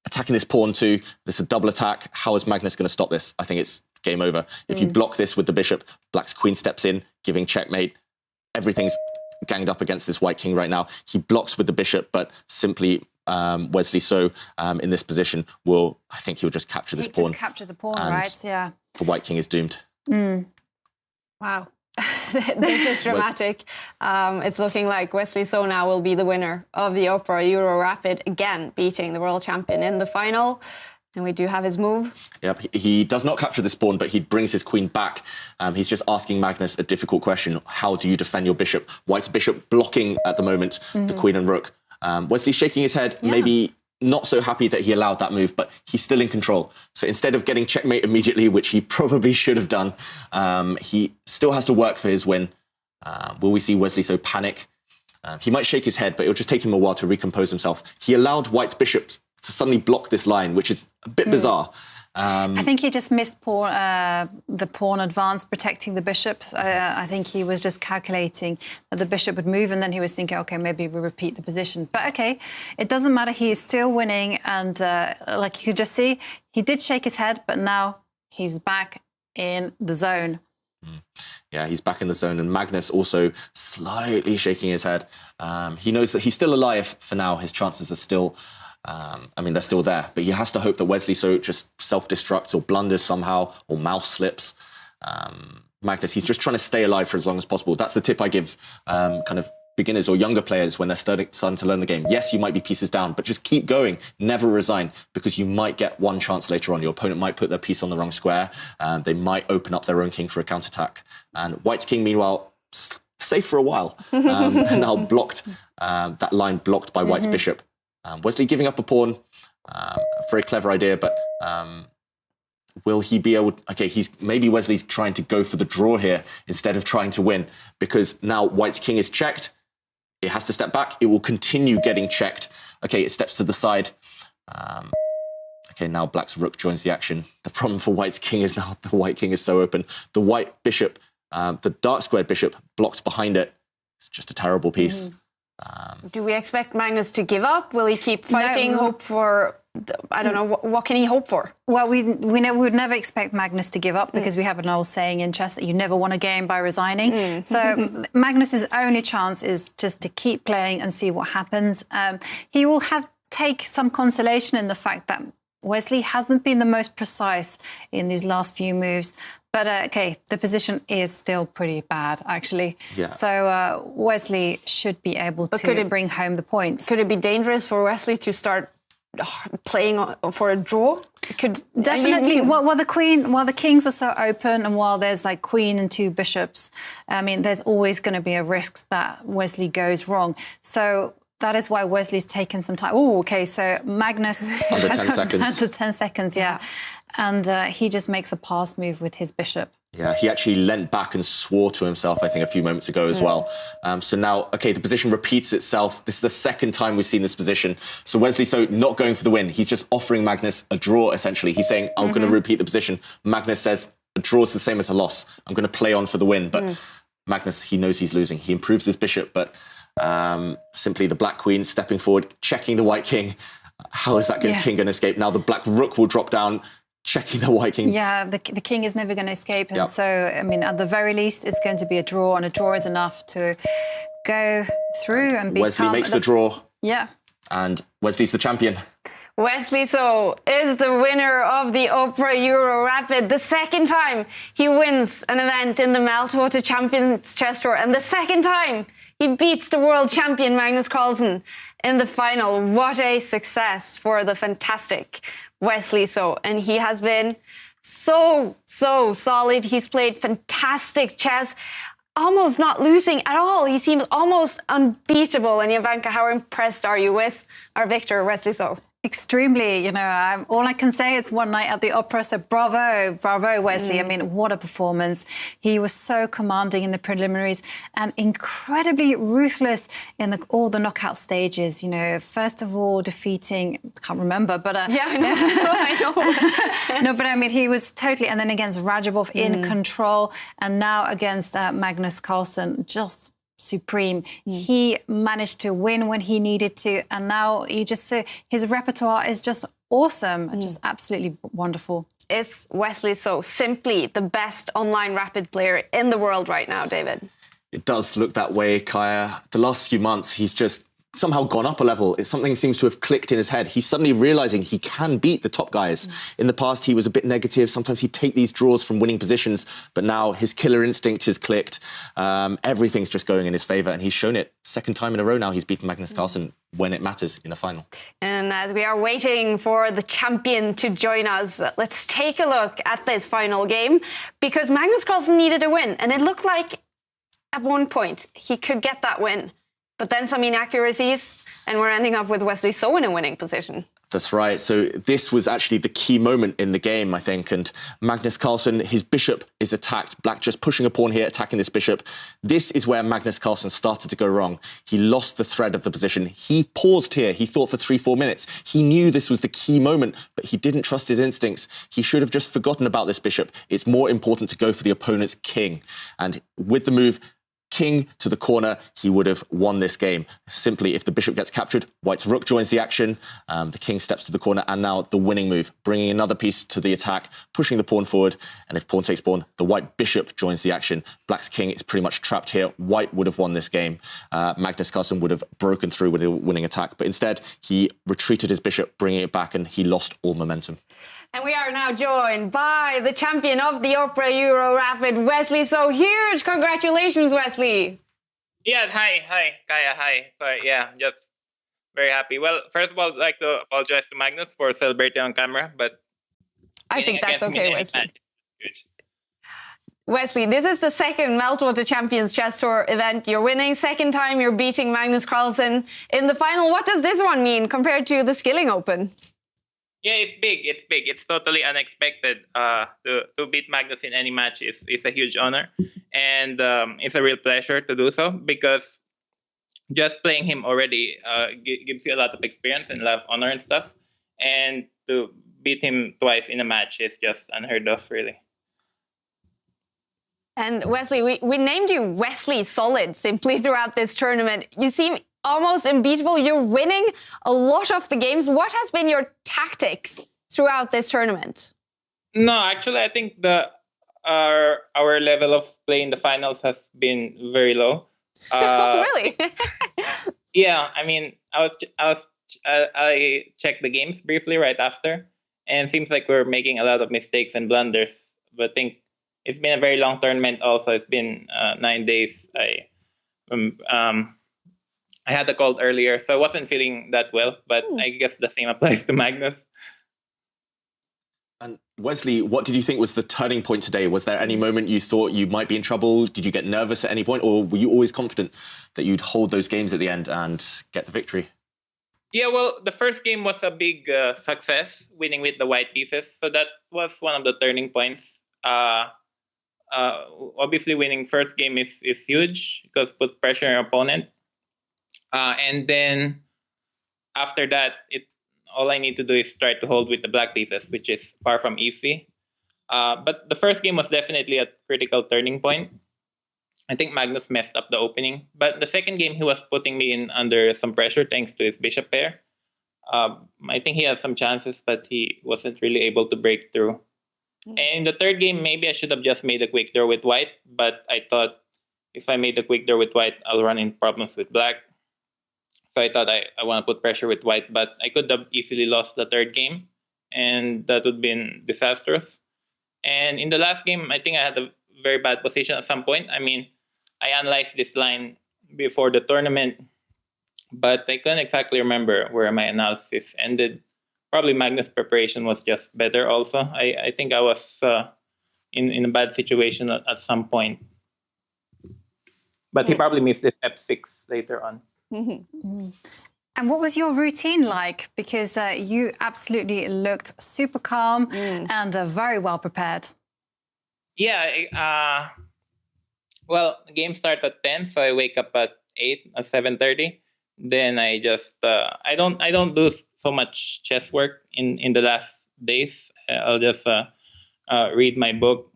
S1: Attacking this pawn too. This is a double attack. How is Magnus going to stop this? I think it's game over. If you block this with the bishop, Black's queen steps in, giving checkmate. Everything's ganged up against this White king right now. He blocks with the bishop, but simply Wesley So in this position I think he'll just capture this pawn.
S3: Just capture the pawn, right? Yeah.
S1: The White king is doomed.
S2: Wow. This is dramatic. It's looking like Wesley So now will be the winner of the Opera Euro Rapid, again beating the world champion in the final. And we do have his move.
S1: Yep, he does not capture this pawn, but he brings his queen back. He's just asking Magnus a difficult question. How do you defend your bishop? White's bishop blocking at the moment, the queen and rook. Wesley shaking his head, maybe not so happy that he allowed that move, but he's still in control. So instead of getting checkmate immediately, which he probably should have done, he still has to work for his win. Will we see Wesley So panic? He might shake his head, but it'll just take him a while to recompose himself. He allowed White's bishop to suddenly block this line, which is a bit bizarre.
S3: I think he just missed the pawn advance, protecting the bishop. I think he was just calculating that the bishop would move, and then he was thinking, OK, maybe we repeat the position. But OK, it doesn't matter. He is still winning. And like you could just see, he did shake his head, but now he's back in the zone.
S1: Yeah, he's back in the zone. And Magnus also slightly shaking his head. He knows that he's still alive for now. His chances are still... they're still there, but he has to hope that Wesley So just self-destructs or blunders somehow or mouse slips. Magnus, he's just trying to stay alive for as long as possible. That's the tip I give kind of beginners or younger players when they're starting to learn the game. Yes, you might be pieces down, but just keep going. Never resign, because you might get one chance later on. Your opponent might put their piece on the wrong square. They might open up their own king for a counterattack. And White's king, meanwhile, safe for a while. And now blocked, that line blocked by White's bishop. Wesley giving up a pawn, very clever idea, but will he be able... OK, maybe Wesley's trying to go for the draw here instead of trying to win, because now White's king is checked. It has to step back. It will continue getting checked. OK, it steps to the side. OK, now Black's rook joins the action. The problem for White's king is now the White king is so open. The White bishop, the dark squared bishop, blocks behind it. It's just a terrible piece.
S2: Do we expect Magnus to give up? Will he keep fighting? Hope for... I don't know. What can he hope for?
S3: Well, we would never expect Magnus to give up, because we have an old saying in chess that you never won a game by resigning. So Magnus's only chance is just to keep playing and see what happens. He will take some consolation in the fact that Wesley hasn't been the most precise in these last few moves, But okay, the position is still pretty bad, actually.
S1: Yeah.
S3: So Wesley should be able to bring home the points.
S2: Could it be dangerous for Wesley to start playing for a draw? It could
S3: definitely. While the kings are so open, and while there's like queen and 2 bishops, I mean, there's always going to be a risk that Wesley goes wrong. So that is why Wesley's taken some time. Oh, okay. So Magnus
S1: under 10 seconds.
S3: Under 10 seconds, yeah. And he just makes a pass move with his bishop.
S1: Yeah, he actually leant back and swore to himself, I think, a few moments ago as well. So now, okay, the position repeats itself. This is the second time we've seen this position. So Wesley, not going for the win. He's just offering Magnus a draw, essentially. He's saying, I'm going to repeat the position. Magnus says, a draw is the same as a loss. I'm going to play on for the win. But Magnus, he knows he's losing. He improves his bishop, but simply the black queen stepping forward, checking the white king. How is that king going to escape? Now the black rook will drop down, checking the white king.
S3: Yeah, the king is never going to escape. And so, I mean, at the very least, it's going to be a draw, and a draw is enough to go through and become...
S1: Wesley makes the draw.
S3: Yeah.
S1: And Wesley's the champion.
S2: Wesley So is the winner of the Opera Euro Rapid. The second time he wins an event in the Meltwater Champions Chess Tour, and the second time he beats the world champion Magnus Carlsen in the final. What a success for the fantastic Wesley So. And he has been so solid. He's played fantastic chess, almost not losing at all. He seems almost unbeatable. And Jovanka, how impressed are you with our victor, Wesley So?
S3: Extremely, all I can say is one night at the opera, so bravo, Wesley. I mean, what a performance. He was so commanding in the preliminaries and incredibly ruthless in all the knockout stages. First of all, defeating, I can't remember, but...
S2: yeah, I know.
S3: No, but I mean, he was totally... And then against Radjabov in control, and now against Magnus Carlsen, just... supreme. He managed to win when he needed to, and now his repertoire is just awesome, just absolutely wonderful.
S2: Is Wesley So simply the best online rapid player in the world right now, David?
S1: It does look that way, Kaya. The last few months, he's just somehow gone up a level. Something seems to have clicked in his head. He's suddenly realising he can beat the top guys. In the past, he was a bit negative. Sometimes he'd take these draws from winning positions, but now his killer instinct has clicked. Everything's just going in his favour, and he's shown it. Second time in a row now he's beaten Magnus Carlsen when it matters in a final.
S2: And as we are waiting for the champion to join us, let's take a look at this final game, because Magnus Carlsen needed a win, and it looked like at one point he could get that win. But then some inaccuracies, and we're ending up with Wesley So in a winning position.
S1: That's right. So this was actually the key moment in the game, I think. And Magnus Carlsen, his bishop is attacked. Black just pushing a pawn here, attacking this bishop. This is where Magnus Carlsen started to go wrong. He lost the thread of the position. He paused here. He thought for 3-4 minutes. He knew this was the key moment, but he didn't trust his instincts. He should have just forgotten about this bishop. It's more important to go for the opponent's king. And with the move, king to the corner, he would have won this game. Simply, if the bishop gets captured, white's rook joins the action, the king steps to the corner, and now the winning move, bringing another piece to the attack, pushing the pawn forward, and if pawn takes pawn, the white bishop joins the action. Black's king is pretty much trapped here. White would have won this game. Magnus Carlsen would have broken through with a winning attack, but instead, he retreated his bishop, bringing it back, and he lost all momentum.
S2: And we are now joined by the champion of the Opera Euro Rapid, Wesley So. Huge congratulations, Wesley.
S4: Yeah, hi, Kaya, hi. So, yeah, just very happy. Well, first of all, I'd like to apologize to Magnus for celebrating on camera, but...
S2: I think that's okay, Wesley.
S4: Good.
S2: Wesley, this is the second Meltwater Champions Chess Tour event you're winning. Second time you're beating Magnus Carlsen in the final. What does this one mean compared to the Skilling Open?
S4: Yeah, it's big. It's big. It's totally unexpected. To beat Magnus in any match is a huge honor. And it's a real pleasure to do so, because just playing him already gives you a lot of experience and a lot of honor and stuff. And to beat him twice in a match is just unheard of, really.
S2: And Wesley, we named you Wesley Solid simply throughout this tournament. You seem almost unbeatable. You're winning a lot of the games. What has been your tactics throughout this tournament?
S4: No, actually, I think our level of play in the finals has been very low.
S2: Really?
S4: Yeah, I mean, I checked the games briefly right after, and it seems like we're making a lot of mistakes and blunders. But I think it's been a very long tournament. Also, it's been 9 days. I had a cold earlier, so I wasn't feeling that well. But I guess the same applies to Magnus.
S1: And Wesley, what did you think was the turning point today? Was there any moment you thought you might be in trouble? Did you get nervous at any point? Or were you always confident that you'd hold those games at the end and get the victory?
S4: Yeah, well, the first game was a big success, winning with the white pieces. So that was one of the turning points. Obviously, winning first game is huge because it puts pressure on your opponent. And then after that, all I need to do is try to hold with the black pieces, which is far from easy. But the first game was definitely a critical turning point. I think Magnus messed up the opening. But the second game, he was putting me in under some pressure thanks to his bishop pair. I think he had some chances, but he wasn't really able to break through. And in the third game, maybe I should have just made a quick draw with white. But I thought if I made a quick draw with white, I'll run into problems with black. So I thought I want to put pressure with white, but I could have easily lost the third game, and that would have been disastrous. And in the last game, I think I had a very bad position at some point. I mean, I analyzed this line before the tournament, but I couldn't exactly remember where my analysis ended. Probably Magnus' preparation was just better also. I think I was in a bad situation at some point. But he probably missed this f6 later on.
S3: And what was your routine like? Because you absolutely looked super calm and very well prepared.
S4: Yeah, well, the game starts at 10, so I wake up at 8 at 7:30. Then I just I don't do so much chess work in the last days. I'll just read my book,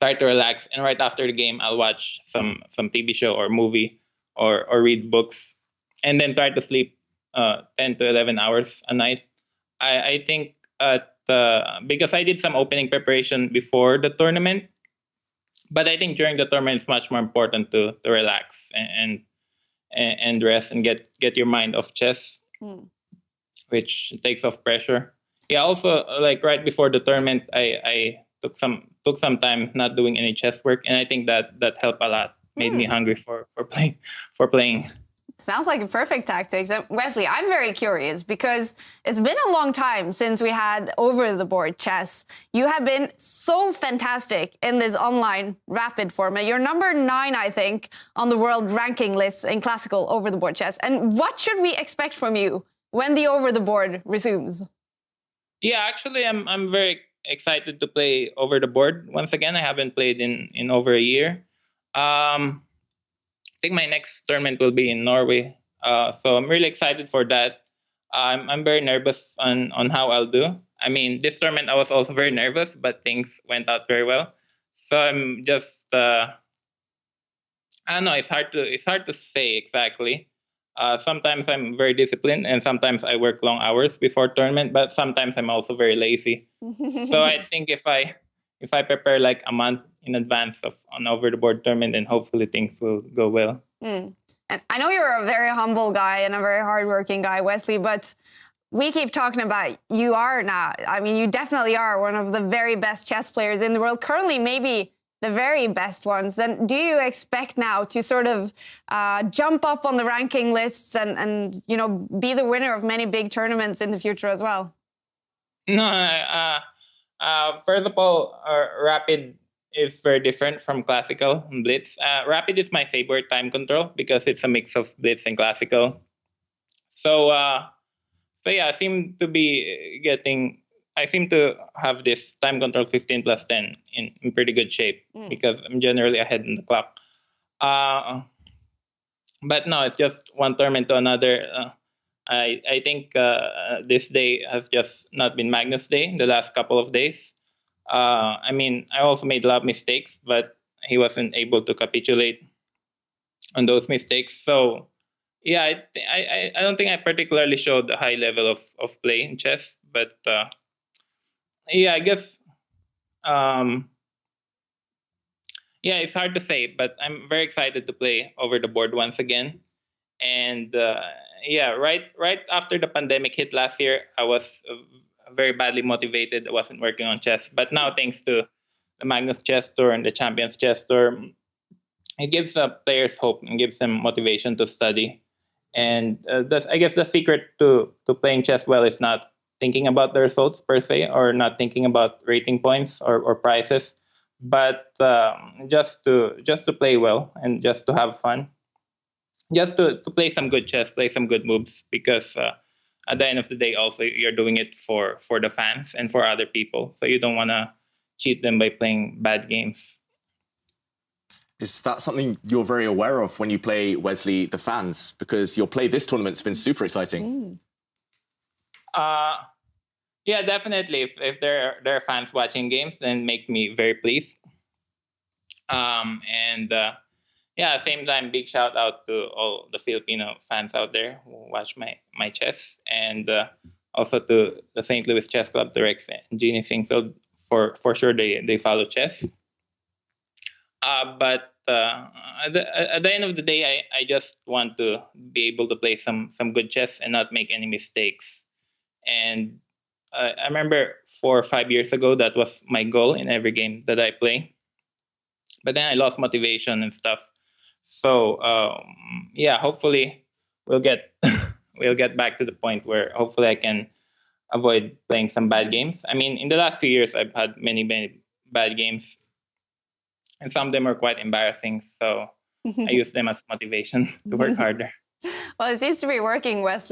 S4: try to relax, and right after the game, I'll watch some TV show or movie or read books, and then try to sleep 10 to 11 hours a night. I think because I did some opening preparation before the tournament, but I think during the tournament it's much more important to relax and rest and get your mind off chess, which takes off pressure. Yeah, also like right before the tournament, I took some time not doing any chess work, and I think that helped a lot. Made me hungry for playing.
S2: Sounds like a perfect tactics. Wesley, I'm very curious because it's been a long time since we had over-the-board chess. You have been so fantastic in this online rapid format. You're number 9, I think, on the world ranking list in classical over-the-board chess. And what should we expect from you when the over-the-board resumes?
S4: Yeah, actually, I'm very excited to play over-the-board once again. I haven't played in over a year. I think my next tournament will be in Norway, so I'm really excited for that. I'm very nervous on how I'll do. I mean, this tournament I was also very nervous, but things went out very well. So I'm just I don't know. It's hard to say exactly. Sometimes I'm very disciplined, and sometimes I work long hours before tournament. But sometimes I'm also very lazy. So I think if I prepare like a month in advance of an over-the-board tournament, then hopefully things will go well.
S2: And I know you're a very humble guy and a very hardworking guy, Wesley, but we keep talking about you are now. I mean, you definitely are one of the very best chess players in the world, currently maybe the very best ones. Then do you expect now to sort of jump up on the ranking lists and be the winner of many big tournaments in the future as well?
S4: No, first of all, rapid is very different from classical and blitz. Rapid is my favorite time control because it's a mix of blitz and classical. So yeah, I seem to have this time control 15 plus 10 in pretty good shape because I'm generally ahead in the clock. But no, it's just one tournament to another. I think this day has just not been Magnus Day the last couple of days. I mean, I also made a lot of mistakes, but he wasn't able to capitulate on those mistakes. So, yeah, I don't think I particularly showed a high level of play in chess. But, yeah, I guess, yeah, it's hard to say. But I'm very excited to play over the board once again. And, yeah, right after the pandemic hit last year, I was very badly motivated. I wasn't working on chess. But now, thanks to the Magnus Chess Tour and the Champions Chess Tour, it gives players hope and gives them motivation to study. And I guess the secret to playing chess well is not thinking about the results per se, or not thinking about rating points or prizes, but just to play well and just to have fun, just to play some good chess, play some good moves, because at the end of the day, also you're doing it for the fans and for other people, so you don't want to cheat them by playing bad games.
S1: Is that something you're very aware of when you play, Wesley, the fans? Because your play this tournament's been super exciting.
S4: Yeah, definitely. If there are fans watching games, then it makes me very pleased. Yeah, same time, big shout out to all the Filipino fans out there who watch my chess, and also to the St. Louis Chess Club, the Rex and Jeannie Singfield. For sure, they follow chess. But at the end of the day, I just want to be able to play some good chess and not make any mistakes. And I remember 4 or 5 years ago, that was my goal in every game that I play. But then I lost motivation and stuff. So yeah, hopefully we'll get we'll get back to the point where hopefully I can avoid playing some bad games. I mean, in the last few years, I've had many bad games, and some of them are quite embarrassing. So I use them as motivation to work harder.
S2: Well, it seems to be working, Wesley.